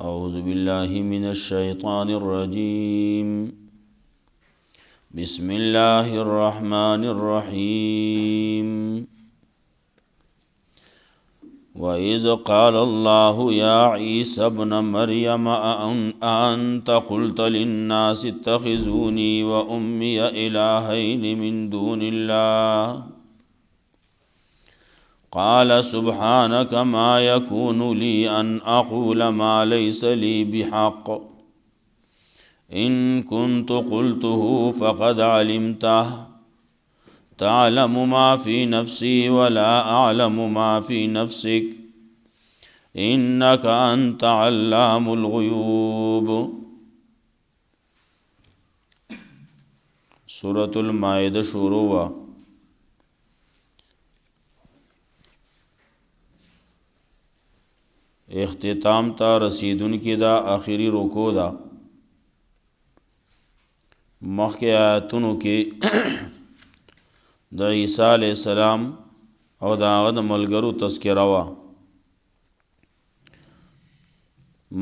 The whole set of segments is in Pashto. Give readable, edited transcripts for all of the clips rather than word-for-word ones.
أعوذ بالله من الشيطان الرجيم بسم الله الرحمن الرحيم وإذ قال الله يا عيسى ابن مريم أأنت قلت للناس اتخذوني وأمي إلهين من دون الله قال سبحانك ما يكون لي أن أقول ما ليس لي بحق إن كنت قلته فقد علمته تعلم ما في نفسي ولا أعلم ما في نفسك إنك أنت علام الغيوب. سورة المائدة شروع. اختتام تا رسیدن کی دا آخری رکو دا. مخی آیاتونو کی دا عیسیٰ علیہ السلام او دا آغا دا ملگرو تذکرہ وا.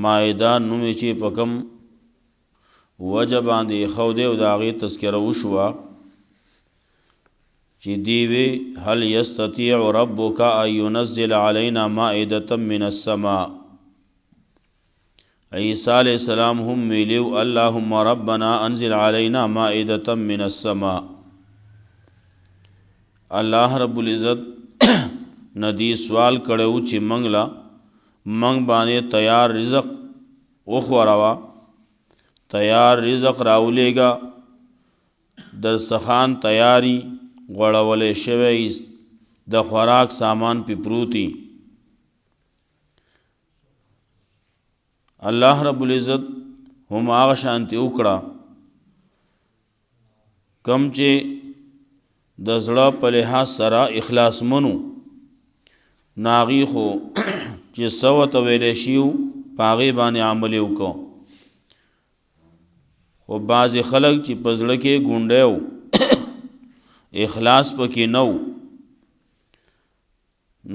مائدہ نومی چی پکم وجب آندی خودے او دا آغی تذکرہ وشوا چی دیوی هل یستطیع ربک ان ينزل علینا مائدة من السماء. عیسیٰ علیہ السلام هم ویلیو اللہم ربنا انزل علینا مائدة من السماء. اللہ رب العزت ندی سوال کڑو چی منگلا منگ بانے تیار رزق اخوروا تیار رزق راولے گا دستخان تیاری غړولې شوی د خوراک سامان پی پروتی. الله رب العزت هم آغا شانتی اکڑا کم چې د زړه په لحاظ سره اخلاص منو ناغي خو چې سوت ویلې شیو پاغي باندې عمل وکړو. خو بعض خلک چې په زړه کې ګونډیو اخلاص پکې نو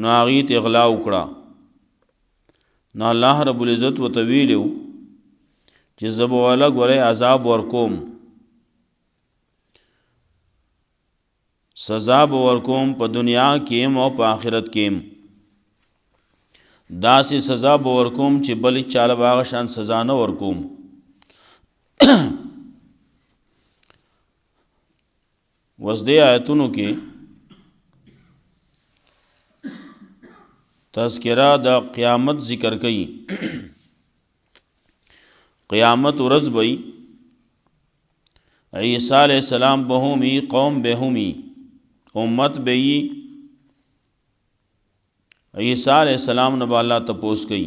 ناغیت اغلا وکړه نو الله رب العزت وتویلو چې زبو والا غره عذاب ورکوم سزا ورکوم په دنیا کې او په آخرت کې داسې سزا ورکوم چې بل چاله باغ شان سزا نه ورکوم. وزدی آیتونو کی تذکرہ دا قیامت ذکر کئی. قیامت ورځ بئی عیسیٰ علیہ السلام بہومی قوم بہومی امت بئی. عیسیٰ علیہ السلام نبا اللہ تپوس کئی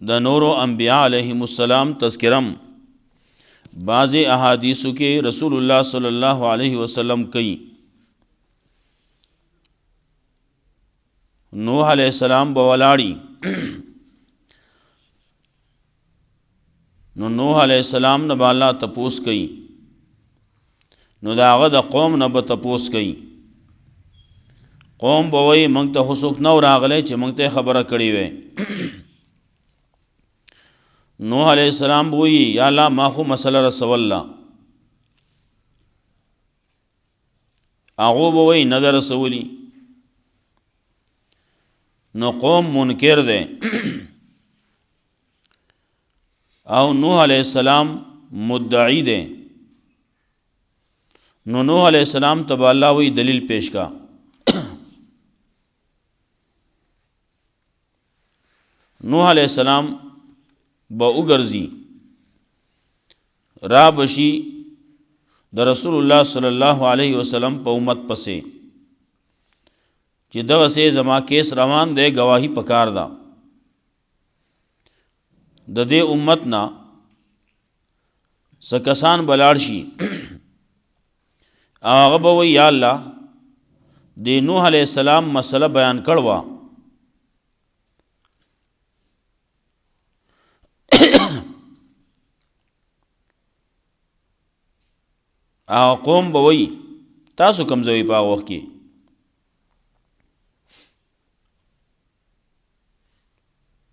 دا نورو انبیاء علیہم السلام تذکرم بعض احادیثو کے رسول اللہ صلی اللہ علیہ وسلم کئی. نوح علیہ السلام بولاڑی نوح علیہ السلام نبا اللہ تپوس کئی نو داغه د قوم نه به تپوس کئی. قوم بوئی منگ تا حسوک نو راغلے چه منگ تا خبره کړی وے. نوح علیہ السلام بوئی یا اللہ ما خو مسئلہ رسول اللہ آغو بوئی ندر رسولی نو قوم منکر دے او نوح علیہ السلام مدعی دے نو نوح علیہ السلام تب اللہ وی دلیل پیش کا. نوح علیہ السلام با اگرزی را بشی د رسول الله صلی الله علیه وسلم په امت پسے چې دغه سه زما کیس روان دی گواہی پکار دا د دې امت نا سکسان بلاړ شي هغه به وی یا الله د نوح علیہ السلام مسله بیان کړوا او قوم بوئی تاسو کمزوی پا وقت کی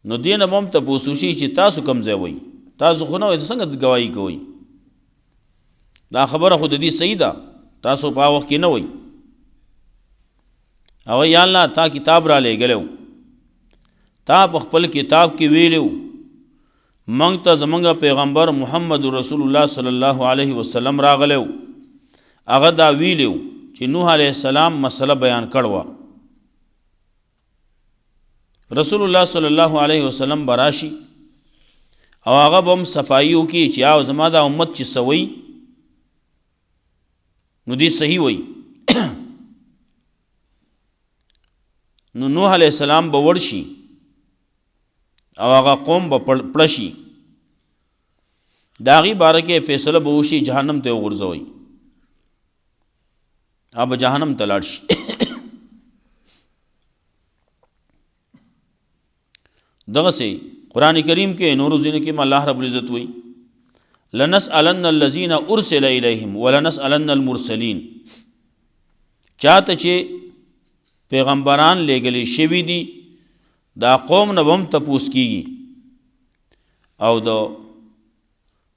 نو دینه هم تپوس وشي چې تاسو کوم ځای وئ، تاسو خو نه وئ څنګه ګواهي کوئ؟ دا خبره خو د دې صحیح ده، تاسو په هغه وخت کې نه وئ. او یا الله تا کتاب را لېږلی، تا په خپل کتاب کې ویلو موږ ته زموږ پیغمبر محمد رسول الله صلی الله علیه وسلم راغلی، هغه دا ویلو چې نوح علیه السلام مسله بیان کړوه. رسول الله صلی الله علیه وسلم براشي او هغه به هم صفایي وکړي چې او زما دا امت چې سوی نو دی صحیح وي. نو نوح علیہ السلام به ورشي او هغه قوم به پړشي، د هغې باره کې فیصله به وشي جهنم ته وغورځوئ، هغه به جهنم ته لاړ شي. دغسې قرآن کریم کې نورو ځینو کې الله رب العزت وایي لنسألن الذین ارسل الیہم ولنسألن المرسلین، چاته چې پیغمبران لېږلي شوي دي دا قوم نه به هم تپوس کېږي او د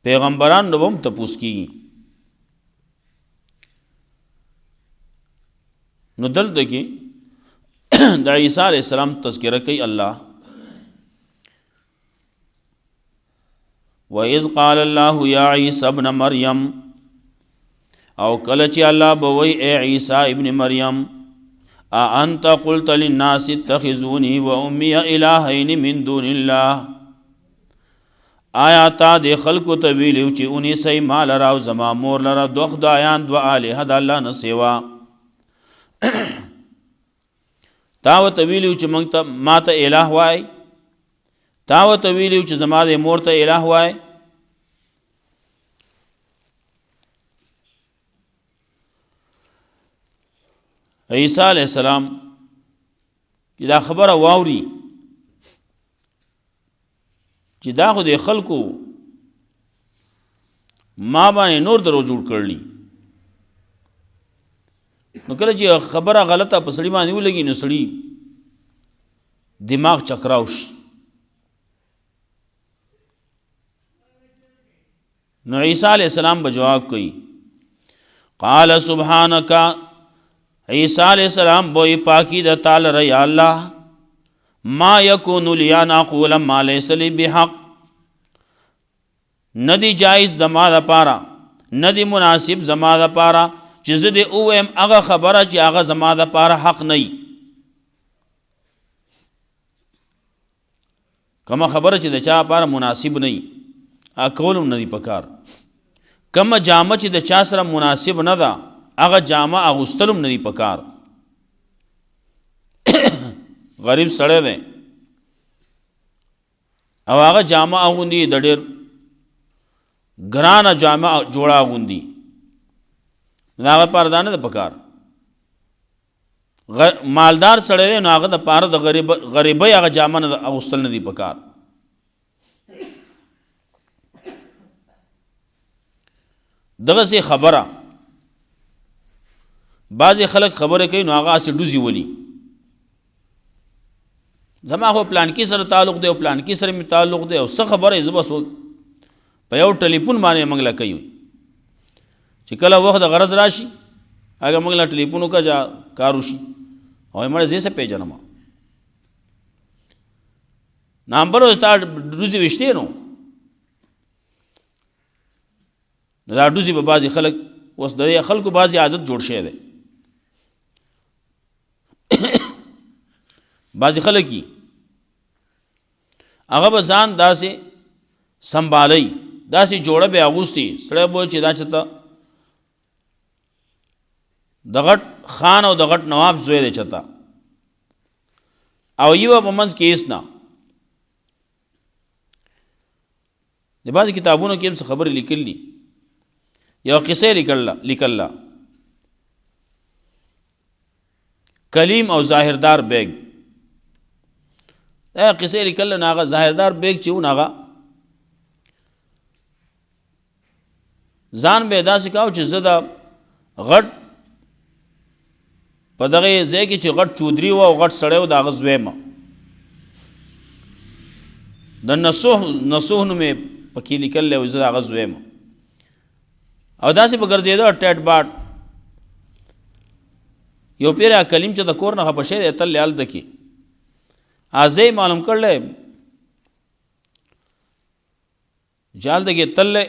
پیغمبران نه به هم تپوس کېږي. نو دلته کې د عیسی علیه السلام تذکره کوي الله، وَإِذْ قَالَ اللَّهُ يَا عِيسَى ابْنَ مَرْيَمَ، او کله چې الله به وایي اے عیسی ابن مریم أَأَنْتَ قُلْتَ لِلنَّاسِ اتَّخِذُونِي وَأُمِّيَ إِلَٰهَيْنِ مِن دُونِ اللَّهِ، آیا تا د خلکو ته ویلو چې اونیسئ ما لره او زما مور لره دوه خدایان دوه الهه د الله نه سوا؟ تا ورته ویلو چې موږ ته ما ته الہ وای، تا ورته ویلو چې زما د مور ته الہ وای. عیسی علیہ السلام چې دا خبره واوري چې دا خو د خلکو ما باندې نور درو جوړ کړلی، نو کله چې خبره غلطه په سړي باندې ولګي نو سړي دماغ چکراو شي. نو عیسی علیہ السلام به جواب کوي قال سبحانک، عیسی علیہ السلام بوئی پاکی د تعالی ر یا الله، ما یکون لی ان اقول ما لیس لی بحق، ندی جائز زما د پاره ندی مناسب زما د پاره چې زه دې اویم هغه خبره چې هغه زما د پاره حق نه وي. کومه خبره چې د چا پاره مناسب نه وي اکولم نه دی پکار، کومه جامه چې د چا سره مناسب نه ده هغه جامه اغوستلم نه دی پکار. غریب سړی دی او هغه جامه اغوندي د ډېر ګرانه جامه جوړه اغوندي، د هغه لپاره دا نه ده پکار. مالدار سړی دی نو هغه د پاره د غریبۍ هغه جامه نه اغوستل نه دی پکار. دغسې خبره بعضې خلک خبره کوي نو هغه هسې ډوزي ولي، زما خو پلانکي سره تعلق دی او پلانکي سره مې تعلق دی او څه خبره یې زه بس په یو ټلیفون باندې موږ له کوي چې کله وخت د غرض راشي هغه موږ له ټلیفون وکړه کار وشي او مړه زه څه پیژنم نمبر ستا ډوزي وشتې نو دا ډوزي به بعضې خلک اوس د خلکو بعضې عادت جوړ شوی دی. بعضې خلک یي هغه به ځان داسې سنبالئ، داسې جوړه به اغوستي سړی به چې دا چېرته د غټ خان او د غټ نواب زوی دی چېرته او یوه په منځ کې هېڅ نه. د بعضې کتابونو کې هم څه خبرې لیکلي، یو قصه لیکله کلیم او ظاهردار بیگ، دا قصه لیکله نو هغه ظاهردار بیگ چې و هغه ځان به داسې کاو چې زه د غټ په دغه ځای کې چې غټ چودري و او غټ سړی و د هغه زوی یم د نسوح نو مې پکې لیکل او زه هغه زویم او داسې به ګرځېده ټیټ باټ یو پیر کلیم چې د کور نه خپه شوی دی تللی هلته کې ازې معلوم کړلی چې هلته کې تللی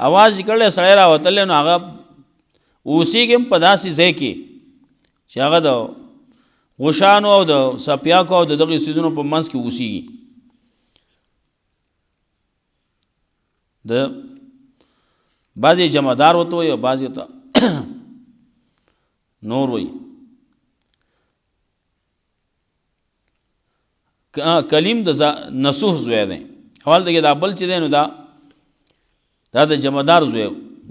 اواز یې کړلی سړی راوتلی نو هغه اوسېږي هم په داسې ځای کې چې هغه د غوشانو او د سپیاکو او د دغې څیزونو په منځ کې اوسېږي د بعضې جمعدار ورته وایي او بعضې ته نور وایي کلیم د نسوح زوی دی اول دغې دا بل چې دی نو دا د جمعدار زوی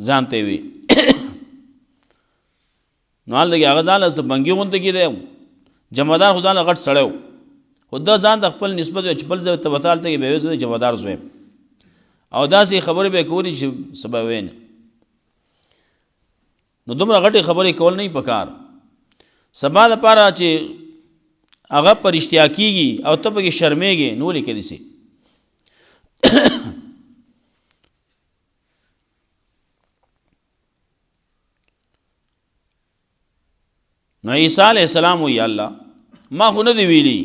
ځان ته وي نو هلته کې هغه ځان له بنګي غونته کې دی جمعدار خو ځان له غټ سړی و خو دا ځان د خپل نسبت چې بل ځای ته ورته هلته کې به وایي زه د جمعدار زوی یم او داسې خبرې به یې کولې چې څه به ویې نه نو دومره غټې خبرې کول نه پکار سبا دپاره چې هغه په رښتیا کېږي او ته پکې شرمېږې نو ولې کوې داسې نو عیسی علیہ السلام وی الله ما خو نه دی ویلي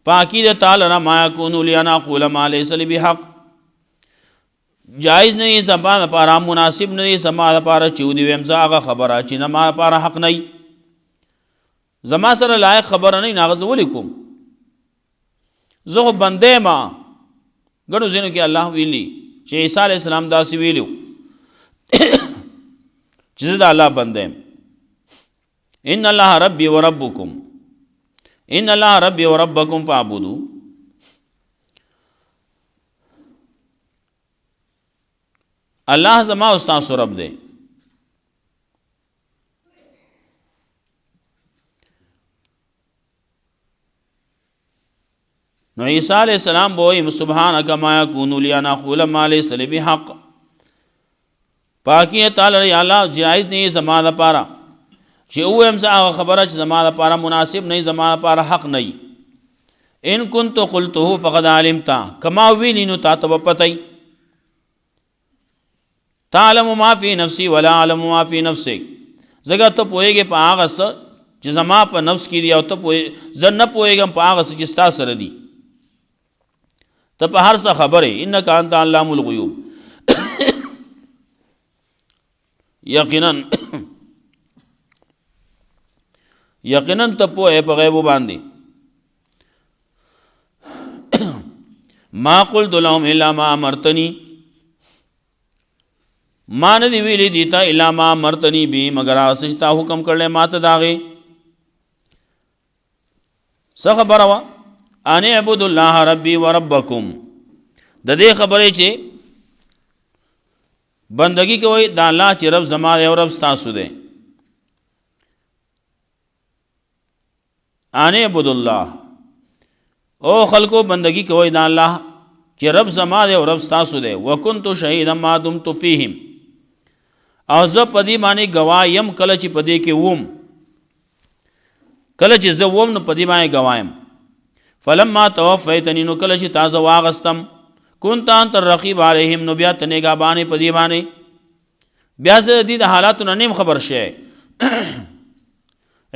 پاکی د تعالی نه ما یکون لی ان اقول ما لیس لی بحق جایز نه زما لپاره مناسب نه زما لپاره چې ودی ویم زه هغه خبره چې نه ما لپاره حق نه زما سره لایق خبره نه ناغه ولیکم زه بندې ما ګڼو ځینو کې الله ویلي چې عیسی علیہ السلام داسې ویلو چې زه د الله بندې ان الله ربي وربكم ان الله ربي وربكم فاعبدوا الله زما استاد رب دی نو عیسی علیہ السلام بوئی سبحانک ما یکون لی ان اقول ما لیس لی بحق پاکی تعالی یا الله جائز نہیں زما لپاره چې اوم زه هغه خبره چې زما لپاره مناسب نه زما لپاره حق نه ان كنت قلته فقد علمت کما ویلی نو تا ته پتای تعلم ما فی نفسی ولا اعلم ما فی نفسک زګه ته پوهیږي په هغه څه چې زما په نفس کې دی او ته پوهې زه نه پوهیږم په هغه څه چې ستا سره دی ته په هر څه خبرې انک انت علام الغیوب یقینا ته پوهې په غیب باندې ما قلت لهم الا ما امرتنی ما نه دی ویلی دیتا الا ما امرتنی بی مگر استا حکم کړل ما ته داغه څه خبره وا ان اعبد الله ربي وربكم د دې خبرې چې بندگی کوي د الله چې رب زما او رب تاسو دی ان اعبد الله او خلقو بندگی کوي د الله چې رب زما او رب تاسو دی وکنت شهیدا ما دمت فیهم او زه پدی باندې گوایم کله چې پدی کې ووم کله چې زه ووم نو پدی باندې گوایم فلما توفیتنی نو کله چې تاسو واغستم كنت انت الرقیب علیهم نو بیا ته نگهبانې پدی باندې بیا زه دې د حالاتو نه خبر شې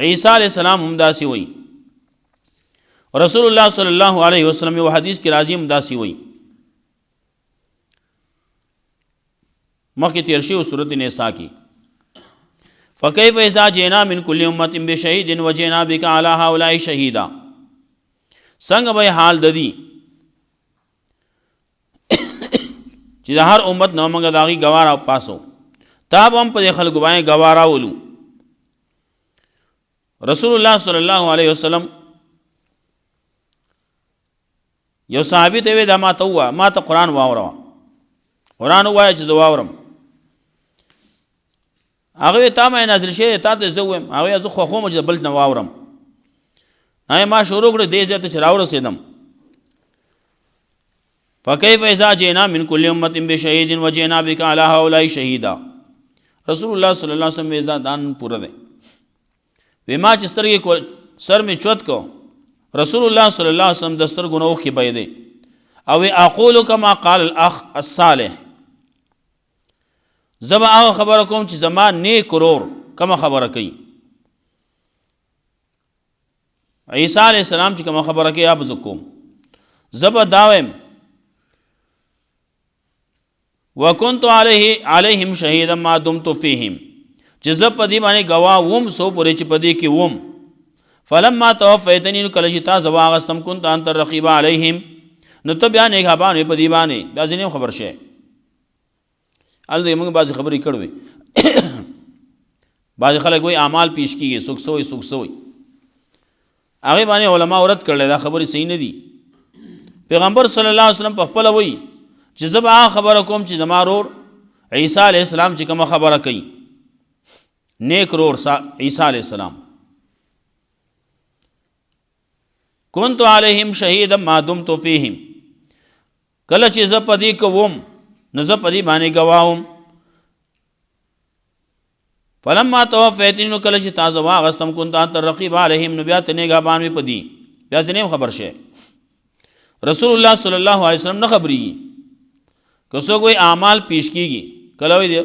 عیسی علیہ السلام هم داسې وی رسول الله صلی الله علیه وسلم یو حدیث کې راځي هم داسې وی مخکې تیر شوی سورۃ النساء کې فکیف اذا جئنا من كل امه بشهید وجئنا بك على هؤلاء شهیدا څنګه به حال ددی چې د هر امت نو موږ داغي گواه او پاسو تاب هم په خلکو باندې گواه راولو رسول الله صلی الله علیه وسلم یو صحابي ته وی دا ما ته وا ما ته قران واورا قران وای چې زه واورم هغه ته ما نازل شي ته ته زوم هغه زه خو خو مجه بل نه واورم ما شروع کړ دې ځته چې راور رسیدم فكيف اذا جئنا من كل امه بشهيد وجئنا بك على هؤلاء شهيدا رسول الله صلی الله علیه وسلم اذا دان پورا ده وما چې سترګې کو سر می چوت کو رسول الله صلی الله علیه وسلم دستر ګناوخ کې بيدې او اقول كما قال الاخ الصالح زما هغه خبره کوم چې زما نیک ورور کوم خبره کوي عیسی علیہ السلام چې کوم خبره کوي اب زکوم زب داوم وکنت علیهم شهیدا ما دمت فیهم چې زب پدی باندې گواه ووم سو پورې چې پدی کې ووم فلما توفیتنی کله چې تا زوا غستم كنت انت الرقیب علیهم نو ته بیا نه غبان په دی باندې دا ځینې خبر شه الته موږ بعض خبرې کړوي بعض خلک وایي اعمال پیش کیږي سوک سوي هغه باندې علما اورت کړل دا خبرې صحیح نه دي پیغمبر صلی الله علیه وسلم په خپل وایي چې زبا خبره کوم چې زما رور عیسی علیہ السلام چې کوم خبره کوي نیک رور عیسی علیہ السلام كنت علیهم شهیدا ما دمت فیهم کله چې زه پدی کوم نو زه پدی باندې گواهم فلما توفیتنی کله چې تاسو واغستم كنت انت الرقیب علیهم نو بیا ته نه غبان پدی بیا ځنه خبر شه رسول الله صلی الله علیه وسلم نه خبري کسو کوئی اعمال پیش کیږي کله وی دی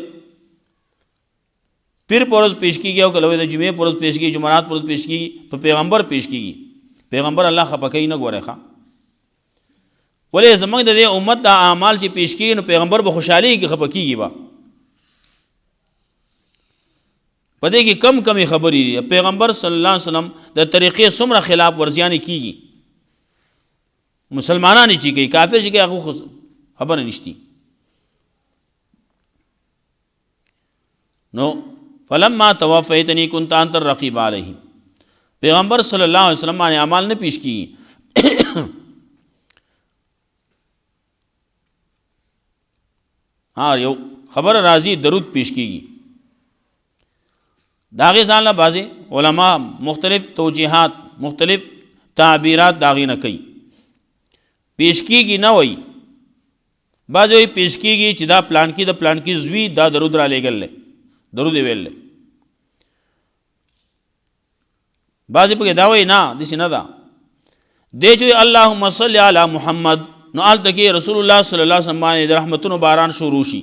پیر پروز پیش کیږي او کله وی د جمعې پروز پیش کیږي جمعرات پروز پیش کیږي په پیغمبر پیش کیږي پیغمبر الله خپکای نه ګوره ښا ولې زمنګ د دې امت د اعمال چې پیش کیږي نو پیغمبر به خوشحالي کې خپکیږي با پدې کې کم خبرې دي پیغمبر صلی الله علیه وسلم د طریقې څومره خلاف ورزیانه کیږي مسلمانان چې کوي کافر چې کوي هغه خبر نشتی نو فلما توفیتنی كنت انت الرقیب علیهم پیغمبر صلی الله علیه وسلم باندې اعمال نه پیش کیږي یو خبر راضی درود پیش کیږي داغه ځان له بازي علما مختلف توجیهات مختلف تعبیرات داغه نه کوي پیش کیږي نه وای بعضوی پیش کیږي چې دا پلان کې د پلان کې زوی دا درود را لګل درود ویل بعضی په دا وای نه دسی نه دا دې چې اللهم صل علی محمد نو آل تکي رسول الله صلی الله علیه وسلم باندې رحمتونو باران شروع شي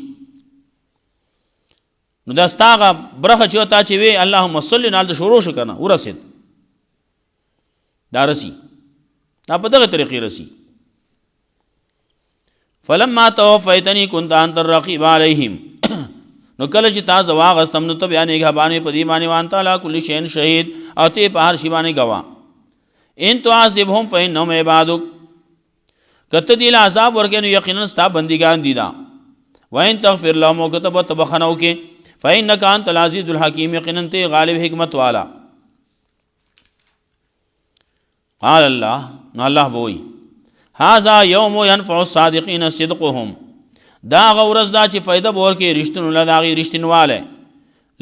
نو دا ستاغه برخه چې تا چې وی اللهم صل علی شروع شو کنه ورسید دا رسی دا په دغه طریقې رسی فلما توفیتنی كنت انت الرقیب علیهم نو کله چې تاسو واغستم نو ته بیانې غبانې په دې باندې وان تعالی کل شین شهید او ته په هر شی باندې گواه ان تعذبهم فانهم عبادک کته دی له عذاب ورګنو یقینا ستا بندگان دي دا وان تغفر لهم وكتب تبخنو کې فانك انت العزيز الحكيم یقینا ته غالب حکمت والا قال الله نو الله بوئی هذا يوم ينفع الصادقين صدقهم دا غورز دا چې فائدہ بور کې رښتینو لداغي رښتینواله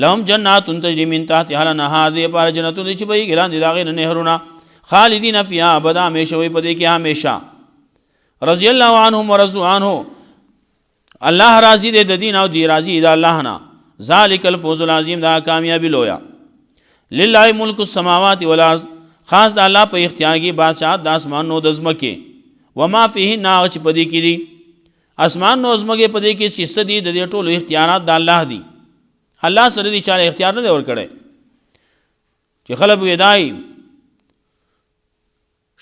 لهم جنات تجري من تحتها الانهار دې پر جنتو دې چې به ګران دي داغه نهرونه خالدین فیها ابدا همیشه وي پدې کې همیشه رضی الله عنهم ورضوا عنه الله راضی دې د دین او دی راضی دې الله نه ذالک الفوز العظیم دا کامیابی لویا لله ملک السماوات والارض خاص د الله په اختیار کې بادشاہت د اسمان نو د زمکه وما فيه ناغ چې پدې کې دي اسمان نو زمکه پدې کې چې سدي د دې ټولو اختیارات د الله دي الله سره دي چا اختیار نه ور کړي چې خلک ودای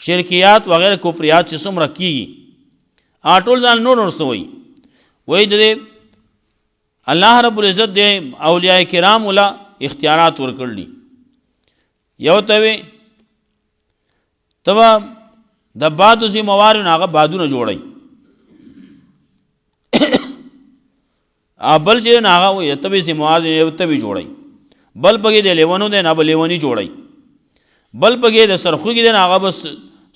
شرکیات وغیرہ کفریات چې څومره کیږي اټول ځان نور سوئی وای د الله رب العزت دې اولیاء کرام ولا اختیارات ور کړلی یو ته تبا د بادو زی موارن هغه بادونه جوړي ابل چې ناغه وي ته به زی موارن یو ته به جوړي بل پکې د لیوانو د نه لیوانی جوړي بل پکې د سرخوږي د هغه بس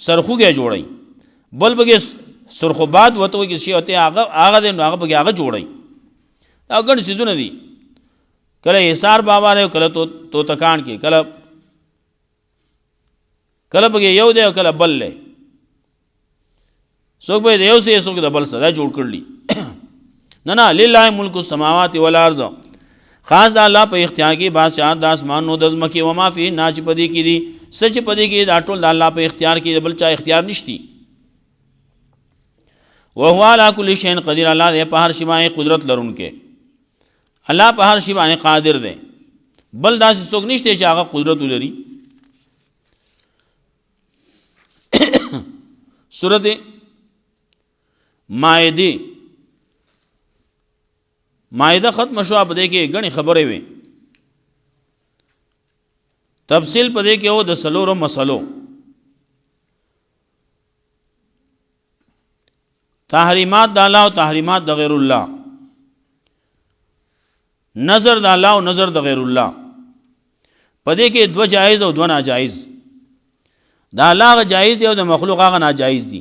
سرخوږي جوړي بل پکې سرخوبات وته کې شی ته هغه د هغه پکې هغه جوړي دا ګڼ سيزونه دي کله ایثار بابا له کله تو تکان کې کله پکې یو دی کله بل له څوک به یو سي څوک د بل سره جوړ کړلی نه لله ملک السماوات والارض خاص د الله په اختیار کې بادشاہت د اسمانونو د ځمکې و ما فيه نه چې په دې کې دي څه چې په دې کې دا ټول د الله په اختیار کې بل چا اختیار نشتی وهو على كل شيء قدير الله دې په هر شي باندې قدرت لرونکي الله په هر شي باندې قادر دی بل داسې څوک نشته چې هغه قدرت ولري سورۃ مائده ختم شو په دې کې غني خبرې وي تفصیل په دې کې او د سلورو مسلو تحریمات د الله او تحریمات د غیر الله نظر د الله او نظر د غیر الله په دې کې دو جایز او دو ناجایز دا الله جایز دی او د مخلوق هغه ناجایز دی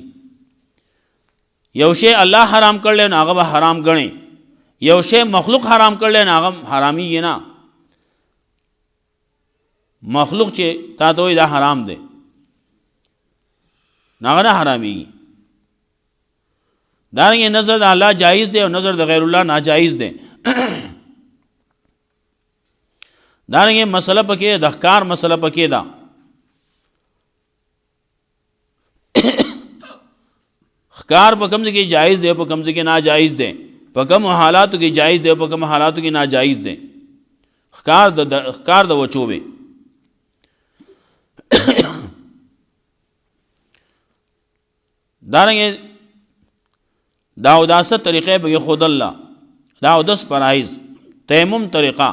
یو شی الله حرام کړل نو هغه حرام غني یو شی مخلوق حرام کړل نو هغه حرامي نه مخلوق چې تا ته دا حرام دی نه حرامي دارنګه نظر د الله جایز دی او نظر د غیر الله ناجایز دی دارنګه مسله پکې د ښکار مسله پکې دا ښکار په کوم ځای کې جایز دی په کوم ځای کې ناجایز دی په کوم حالاتو کې جایز دی په کوم حالاتو کې ناجایز دی ښکار د وچوبه دارنګه داوداسه طریقې به خود الله داودس فرایض تیمم طریقہ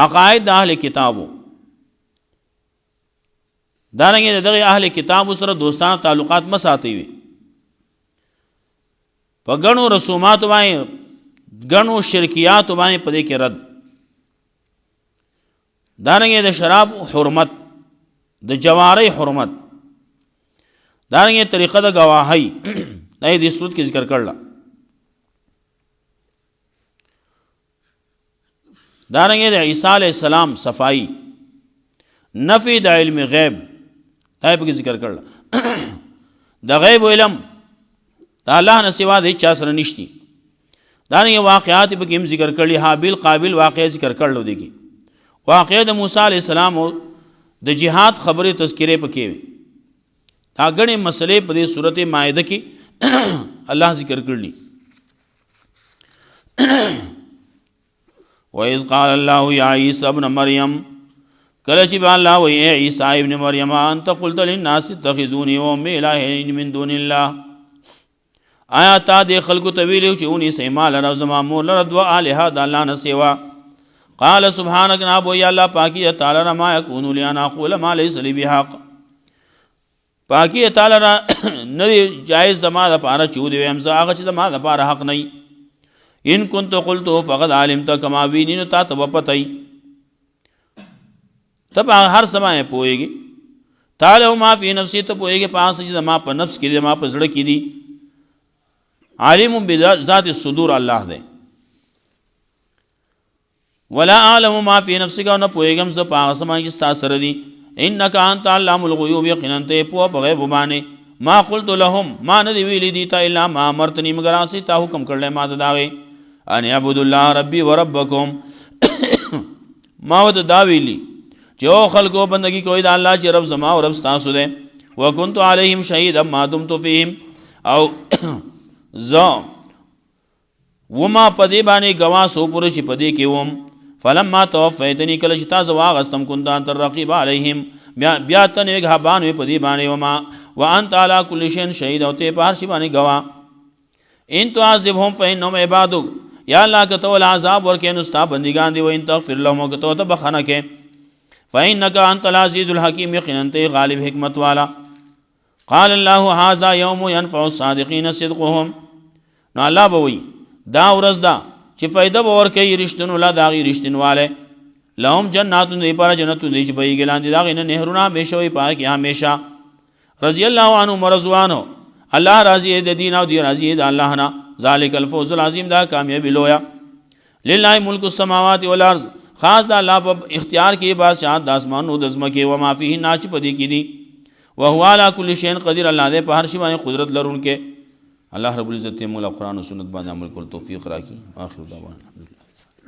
عقاید اهل کتابو دارنګه دغه اهل کتابو سره دوستانه تعلقات مساتي وي په غنو رسومات باندې غنو شرکیات باندې پدې کې رد دارنګه د شراب حرمت د جواری حرمت دارنګه طریقه د گواهی دای دې صورت کې ذکر کړل دارنګه د عیسی علی السلام صفائی نفی د علم غیب دای په ذکر کړل د غیب علم د الله نه سوا د چا سره نشتی دارنګه واقعات په کې ذکر کړل حابیل قابل واقع ذکر کړل دی کی واقع د موسی علی السلام د جهاد خبره تذکرې پکې وي دا غنې مسلې په دې سورته مائده کې الله ذکر کړلی وَإِذْ قَالَ اللَّهُ يَا عِيسَى ابْنَ مَرْيَمَ کله چې الله وایي اے عیسی ابن مریم انت قلت للناس اتخذوني وامي الهين من دون الله آیا تا د خلکو ته ویلو چې اونې سیمال را زما مور لره دوا الها د الله نه سیوا قال سبحانك نابو یا الله پاکی تعالی ما يكون لي ان اقول ما ليس لي بحق پاکی تعالی را نه جایز زما د پاره چود ویم زه هغه چې زما د پاره حق نه ان كنت قلت فقد علمت كما ویني تا ته پتاي تب هر سمای پويږي تعالی ما فی نفسی ته پويږي پاس چې زما په نفس کې زما په زړه کې دي عالم بذات الصدور الله دې ولا اعلم ما فی نفسک او نه پويږم زه پاس سمای چې تاسو سره دي انک انت علام الغیوب یقینا ته په غیب باندې ما قلت لهم ما ندی ویلی دي تا الا ما امرتنی مگر اسی تا حکم کړل ما ته داوي ان عبد الله ربي وربکم ما ود دا ویلی جو خلقو بندگی کوئی دا الله چې رب زما او رب تاسو دې وکنت علیهم شهید ما دمت فیهم او ز وما پدی باندې گوا سو پر شي پدی کې وم فلما توفیتنی کله چې تاسو واغستم كنت انت الرقیب علیهم بیا ته نه غبان وي پدی باندې وما وانت على كل شيء شهید او ته په هر شي باندې گوا ان تعذبهم فانهم عبادك یا الله که تو العذاب ورکې نو ستا بندگان دي و ان تغفر لهم که تو ته بخنه کې فإنك أنت العزيز الحكيم يقينا أنت غالب حكمت والا قال الله هذا يوم ينفع الصادقين صدقهم نو الله بوي دا ورځ دا چې فائدہ باور کوي رښتینو لا داغي رښتینواله لهم جنات دی پر جنت دی چې بهي ګلان دي داغه نه نهرونه همیشه وي پاک همیشه رضی الله عنه مرضوانو الله راضي د دین او دی راضي د الله نه ذالک الفوز العظیم دا کامیابی لویا لله ملک السماوات والارض خاص دا الله په اختیار کې بادشاہ د اسمانو د زمکه و ما فيه ناچ پدې کې دي او هو علی کل شیء قدیر الله دې په هر شی باندې قدرت لرونکي الله رب العزت مولا قرآن او سنت باندې عمل کول توفیق راکړي اخر دعوانا